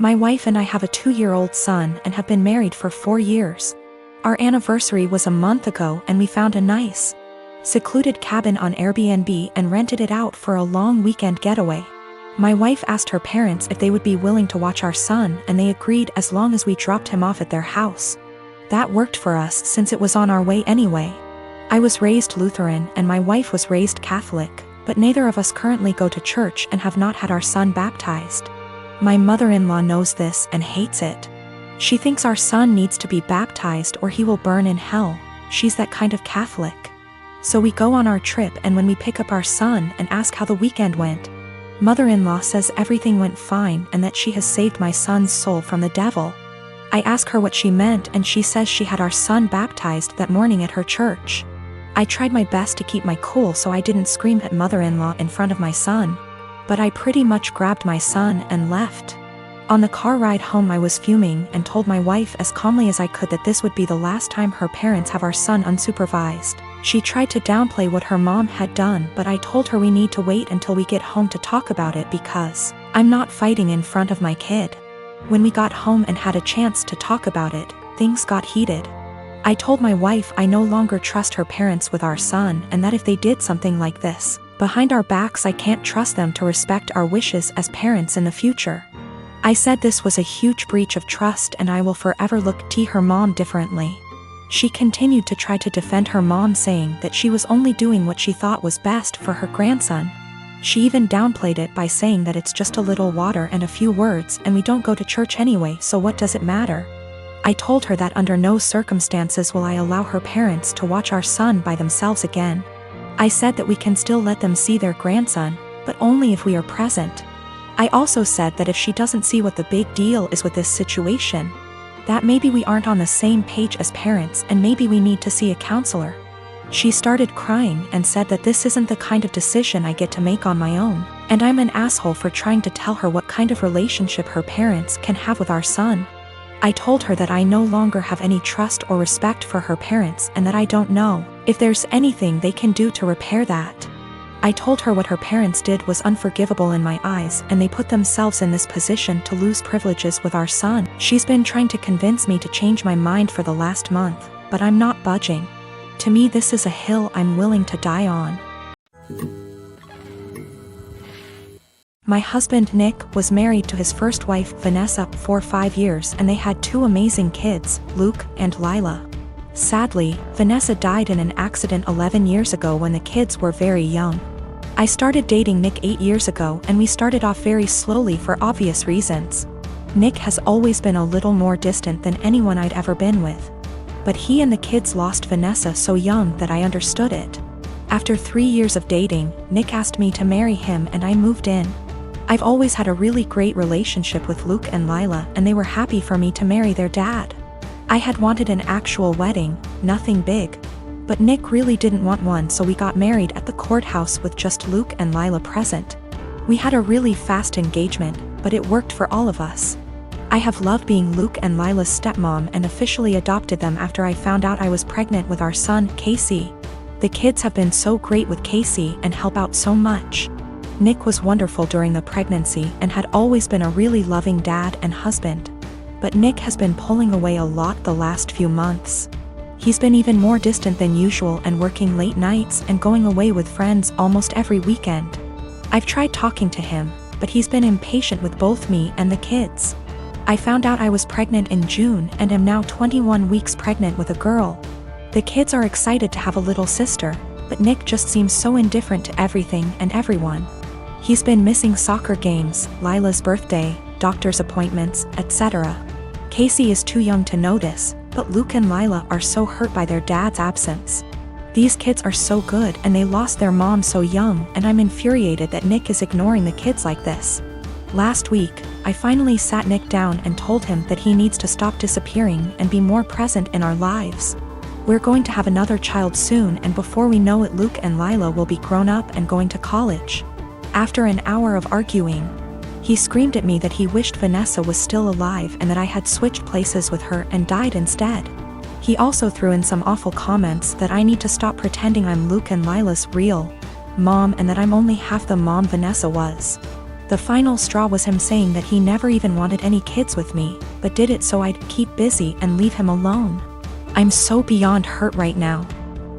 My wife and I have a 2-year-old son and have been married for 4 years. Our anniversary was a month ago and we found a nice, secluded cabin on Airbnb and rented it out for a long weekend getaway. My wife asked her parents if they would be willing to watch our son, and they agreed as long as we dropped him off at their house. That worked for us since it was on our way anyway. I was raised Lutheran and my wife was raised Catholic, but neither of us currently go to church and have not had our son baptized. My mother-in-law knows this and hates it. She thinks our son needs to be baptized or he will burn in hell. She's that kind of Catholic. So we go on our trip, and when we pick up our son and ask how the weekend went, mother-in-law says everything went fine and that she has saved my son's soul from the devil. I ask her what she meant and she says she had our son baptized that morning at her church. I tried my best to keep my cool so I didn't scream at mother-in-law in front of my son, but I pretty much grabbed my son and left. On the car ride home I was fuming and told my wife as calmly as I could that this would be the last time her parents have our son unsupervised. She tried to downplay what her mom had done, but I told her we need to wait until we get home to talk about it because I'm not fighting in front of my kid. When we got home and had a chance to talk about it, things got heated. I told my wife I no longer trust her parents with our son, and that if they did something like this behind our backs, I can't trust them to respect our wishes as parents in the future. I said this was a huge breach of trust and I will forever look at her mom differently. She continued to try to defend her mom, saying that she was only doing what she thought was best for her grandson. She even downplayed it by saying that it's just a little water and a few words and we don't go to church anyway, so what does it matter? I told her that under no circumstances will I allow her parents to watch our son by themselves again. I said that we can still let them see their grandson, but only if we are present. I also said that if she doesn't see what the big deal is with this situation, that maybe we aren't on the same page as parents and maybe we need to see a counselor. She started crying and said that this isn't the kind of decision I get to make on my own, and I'm an asshole for trying to tell her what kind of relationship her parents can have with our son. I told her that I no longer have any trust or respect for her parents and that I don't know if there's anything they can do to repair that. I told her what her parents did was unforgivable in my eyes and they put themselves in this position to lose privileges with our son. She's been trying to convince me to change my mind for the last month, but I'm not budging. To me, this is a hill I'm willing to die on. My husband Nick was married to his first wife Vanessa for 5 years and they had 2 amazing kids, Luke and Lila. Sadly, Vanessa died in an accident 11 years ago when the kids were very young. I started dating Nick 8 years ago and we started off very slowly for obvious reasons. Nick has always been a little more distant than anyone I'd ever been with. But he and the kids lost Vanessa so young that I understood it. After 3 years of dating, Nick asked me to marry him and I moved in. I've always had a really great relationship with Luke and Lila and they were happy for me to marry their dad. I had wanted an actual wedding, nothing big. But Nick really didn't want one, so we got married at the courthouse with just Luke and Lila present. We had a really fast engagement, but it worked for all of us. I have loved being Luke and Lila's stepmom and officially adopted them after I found out I was pregnant with our son, Casey. The kids have been so great with Casey and help out so much. Nick was wonderful during the pregnancy and had always been a really loving dad and husband. But Nick has been pulling away a lot the last few months. He's been even more distant than usual and working late nights and going away with friends almost every weekend. I've tried talking to him, but he's been impatient with both me and the kids. I found out I was pregnant in June and am now 21 weeks pregnant with a girl. The kids are excited to have a little sister, but Nick just seems so indifferent to everything and everyone. He's been missing soccer games, Lila's birthday, doctor's appointments, etc. Casey is too young to notice, but Luke and Lila are so hurt by their dad's absence. These kids are so good and they lost their mom so young, and I'm infuriated that Nick is ignoring the kids like this. Last week, I finally sat Nick down and told him that he needs to stop disappearing and be more present in our lives. We're going to have another child soon, and before we know it Luke and Lila will be grown up and going to college. After an hour of arguing, he screamed at me that he wished Vanessa was still alive and that I had switched places with her and died instead. He also threw in some awful comments that I need to stop pretending I'm Luke and Lila's real mom and that I'm only half the mom Vanessa was. The final straw was him saying that he never even wanted any kids with me, but did it so I'd keep busy and leave him alone. I'm so beyond hurt right now.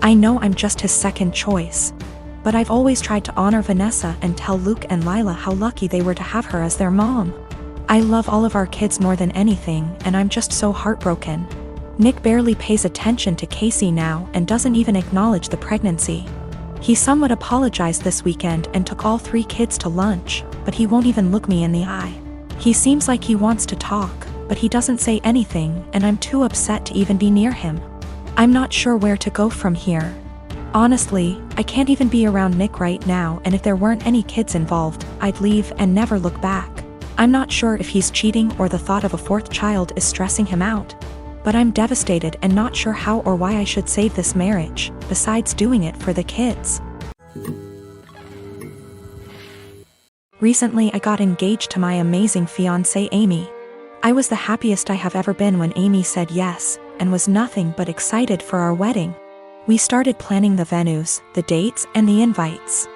I know I'm just his second choice. But I've always tried to honor Vanessa and tell Luke and Lila how lucky they were to have her as their mom. I love all of our kids more than anything, and I'm just so heartbroken. Nick barely pays attention to Casey now and doesn't even acknowledge the pregnancy. He somewhat apologized this weekend and took all 3 kids to lunch, but he won't even look me in the eye. He seems like he wants to talk, but he doesn't say anything, and I'm too upset to even be near him. I'm not sure where to go from here. Honestly, I can't even be around Nick right now, and if there weren't any kids involved, I'd leave and never look back. I'm not sure if he's cheating or the thought of a 4th child is stressing him out. But I'm devastated and not sure how or why I should save this marriage, besides doing it for the kids. Recently I got engaged to my amazing fiancée Amy. I was the happiest I have ever been when Amy said yes, and was nothing but excited for our wedding. We started planning the venues, the dates, and the invites.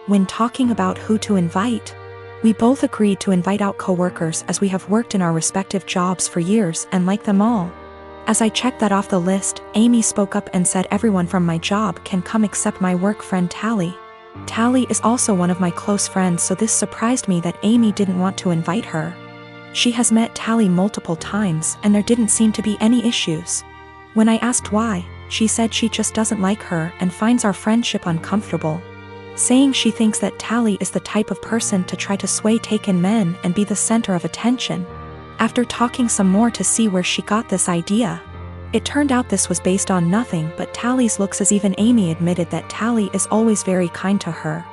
When talking about who to invite, we both agreed to invite out co-workers as we have worked in our respective jobs for years and like them all. As I checked that off the list, Amy spoke up and said everyone from my job can come except my work friend Tally. Tally is also one of my close friends, so this surprised me that Amy didn't want to invite her. She has met Tally multiple times and there didn't seem to be any issues. When I asked why, she said she just doesn't like her and finds our friendship uncomfortable, saying she thinks that Tally is the type of person to try to sway taken men and be the center of attention. After talking some more to see where she got this idea, it turned out this was based on nothing but Tally's looks, as even Amy admitted that Tally is always very kind to her.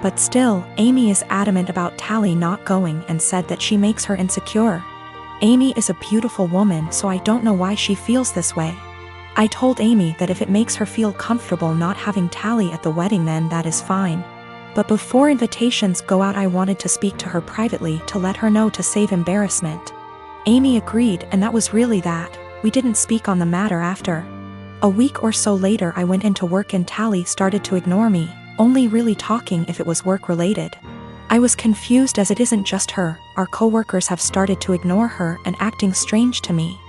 But still, Amy is adamant about Tally not going and said that she makes her insecure. Amy is a beautiful woman, so I don't know why she feels this way. I told Amy that if it makes her feel comfortable not having Tally at the wedding, then that is fine. But before invitations go out, I wanted to speak to her privately to let her know to save embarrassment. Amy agreed, and that was really that. We didn't speak on the matter after. A week or so later I went into work and Tally started to ignore me, only really talking if it was work related. I was confused as it isn't just her, our co-workers have started to ignore her and acting strange to me.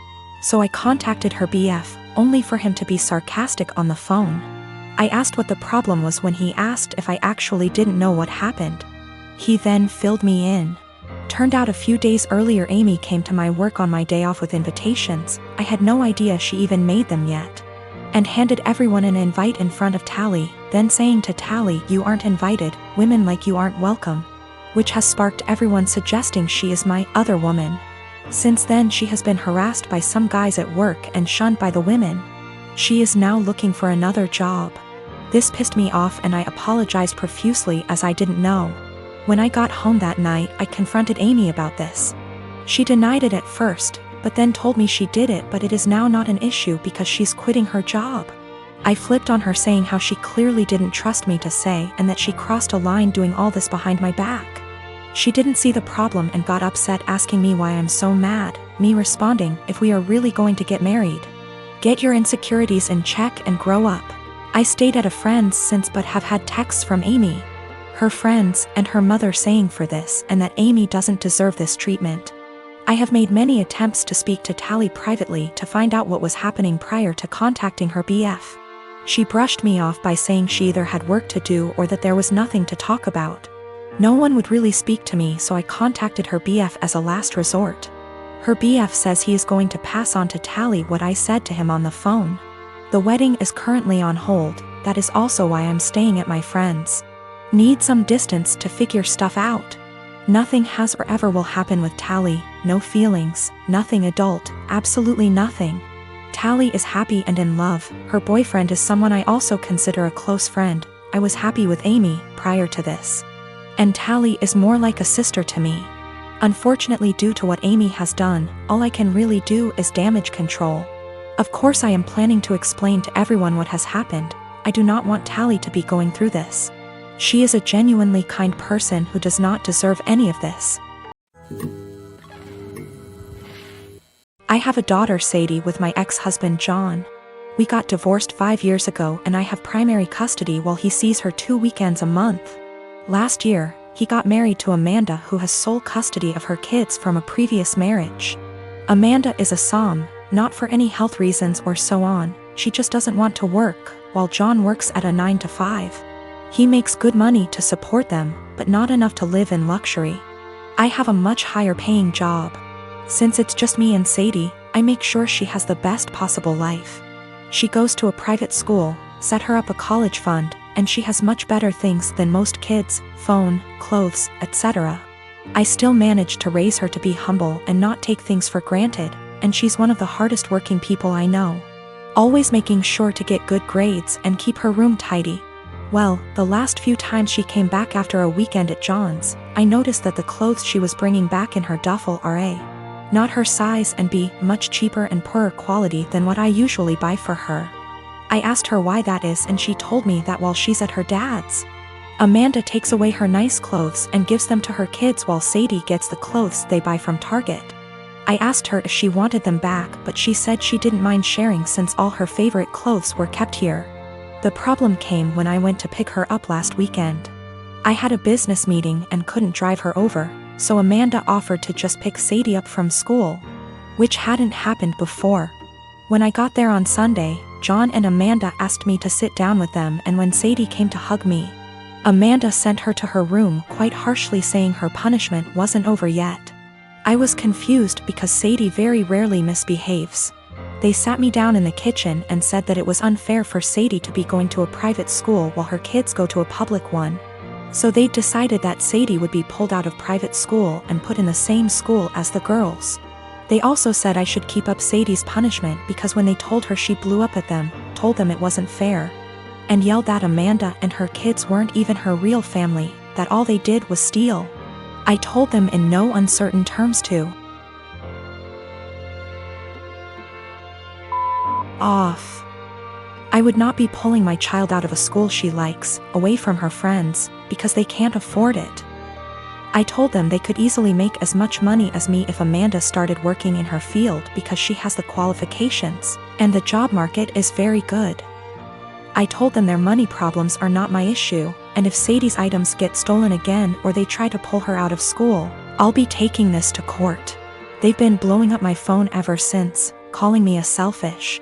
So I contacted her BF, only for him to be sarcastic on the phone. I asked what the problem was when he asked if I actually didn't know what happened. He then filled me in. Turned out a few days earlier Amy came to my work on my day off with invitations. I had no idea she even made them yet. And handed everyone an invite in front of Tally, then saying to Tally, "You aren't invited, women like you aren't welcome," which has sparked everyone suggesting she is my other woman. Since then she has been harassed by some guys at work and shunned by the women. She is now looking for another job. This pissed me off and I apologized profusely as I didn't know. When I got home that night, I confronted Amy about this. She denied it at first, but then told me she did it, but it is now not an issue because she's quitting her job. I flipped on her, saying how she clearly didn't trust me to say and that she crossed a line doing all this behind my back. She didn't see the problem and got upset, asking me why I'm so mad, me responding, "If we are really going to get married, get your insecurities in check and grow up." I stayed at a friend's since but have had texts from Amy, her friends, and her mother saying for this and that Amy doesn't deserve this treatment. I have made many attempts to speak to Tally privately to find out what was happening prior to contacting her BF. She brushed me off by saying she either had work to do or that there was nothing to talk about. No one would really speak to me, so I contacted her BF as a last resort. Her BF says he is going to pass on to Tally what I said to him on the phone. The wedding is currently on hold, that is also why I'm staying at my friend's. Need some distance to figure stuff out. Nothing has or ever will happen with Tally, no feelings, nothing adult, absolutely nothing. Tally is happy and in love, her boyfriend is someone I also consider a close friend. I was happy with Amy prior to this. And Tally is more like a sister to me. Unfortunately, due to what Amy has done, all I can really do is damage control. Of course I am planning to explain to everyone what has happened. I do not want Tally to be going through this. She is a genuinely kind person who does not deserve any of this. I have a daughter, Sadie, with my ex-husband John. We got divorced 5 years ago and I have primary custody while he sees her 2 weekends a month. Last year, he got married to Amanda, who has sole custody of her kids from a previous marriage. Amanda is a SOM, not for any health reasons or so on, she just doesn't want to work, while John works at a 9 to 5. He makes good money to support them, but not enough to live in luxury. I have a much higher paying job. Since it's just me and Sadie, I make sure she has the best possible life. She goes to a private school, set her up a college fund, and she has much better things than most kids: phone, clothes, etc. I still manage to raise her to be humble and not take things for granted, and she's one of the hardest working people I know. Always making sure to get good grades and keep her room tidy. Well, the last few times she came back after a weekend at John's, I noticed that the clothes she was bringing back in her duffel are A, not her size, and B, much cheaper and poorer quality than what I usually buy for her. I asked her why that is, and she told me that while she's at her dad's, Amanda takes away her nice clothes and gives them to her kids while Sadie gets the clothes they buy from Target. I asked her if she wanted them back, but she said she didn't mind sharing since all her favorite clothes were kept here. The problem came when I went to pick her up last weekend. I had a business meeting and couldn't drive her over, so Amanda offered to just pick Sadie up from school, which hadn't happened before. When I got there on Sunday, John and Amanda asked me to sit down with them, and when Sadie came to hug me, Amanda sent her to her room quite harshly, saying her punishment wasn't over yet. I was confused because Sadie very rarely misbehaves. They sat me down in the kitchen and said that it was unfair for Sadie to be going to a private school while her kids go to a public one. So they decided that Sadie would be pulled out of private school and put in the same school as the girls. They also said I should keep up Sadie's punishment because when they told her, she blew up at them, told them it wasn't fair, and yelled that Amanda and her kids weren't even her real family, that all they did was steal. I told them in no uncertain terms to off. I would not be pulling my child out of a school she likes, away from her friends, because they can't afford it. I told them they could easily make as much money as me if Amanda started working in her field because she has the qualifications, and the job market is very good. I told them their money problems are not my issue, and if Sadie's items get stolen again or they try to pull her out of school, I'll be taking this to court. They've been blowing up my phone ever since, calling me a selfish.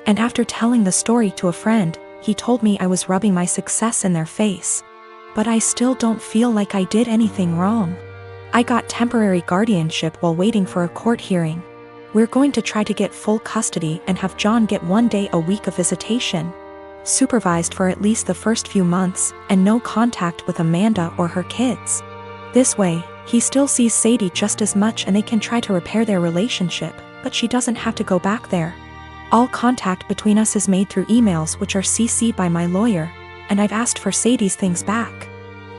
And after telling the story to a friend, he told me I was rubbing my success in their face. But I still don't feel like I did anything wrong. I got temporary guardianship while waiting for a court hearing. We're going to try to get full custody and have John get 1 day a week of visitation, supervised for at least the first few months, and no contact with Amanda or her kids. This way, he still sees Sadie just as much and they can try to repair their relationship, but she doesn't have to go back there. All contact between us is made through emails, which are CC'd by my lawyer, and I've asked for Sadie's things back.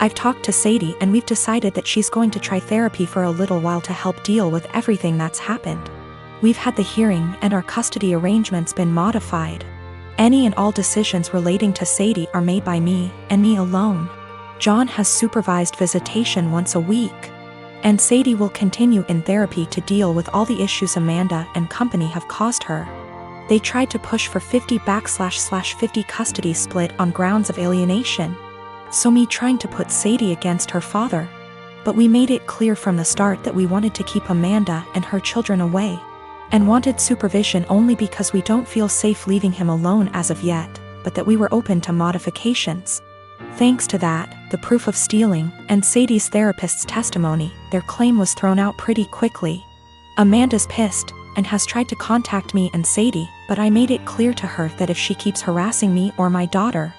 I've talked to Sadie and we've decided that she's going to try therapy for a little while to help deal with everything that's happened. We've had the hearing and our custody arrangements been modified. Any and all decisions relating to Sadie are made by me, and me alone. John has supervised visitation once a week, and Sadie will continue in therapy to deal with all the issues Amanda and company have caused her. They tried to push for 50/50 custody split on grounds of alienation. So me trying to put Sadie against her father. But we made it clear from the start that we wanted to keep Amanda and her children away, and wanted supervision only because we don't feel safe leaving him alone as of yet, but that we were open to modifications. Thanks to that, the proof of stealing, and Sadie's therapist's testimony, their claim was thrown out pretty quickly. Amanda's pissed, and has tried to contact me and Sadie, but I made it clear to her that if she keeps harassing me or my daughter,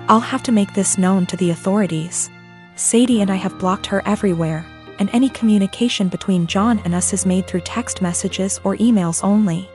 I'll have to make this known to the authorities. Sadie and I have blocked her everywhere, and any communication between John and us is made through text messages or emails only.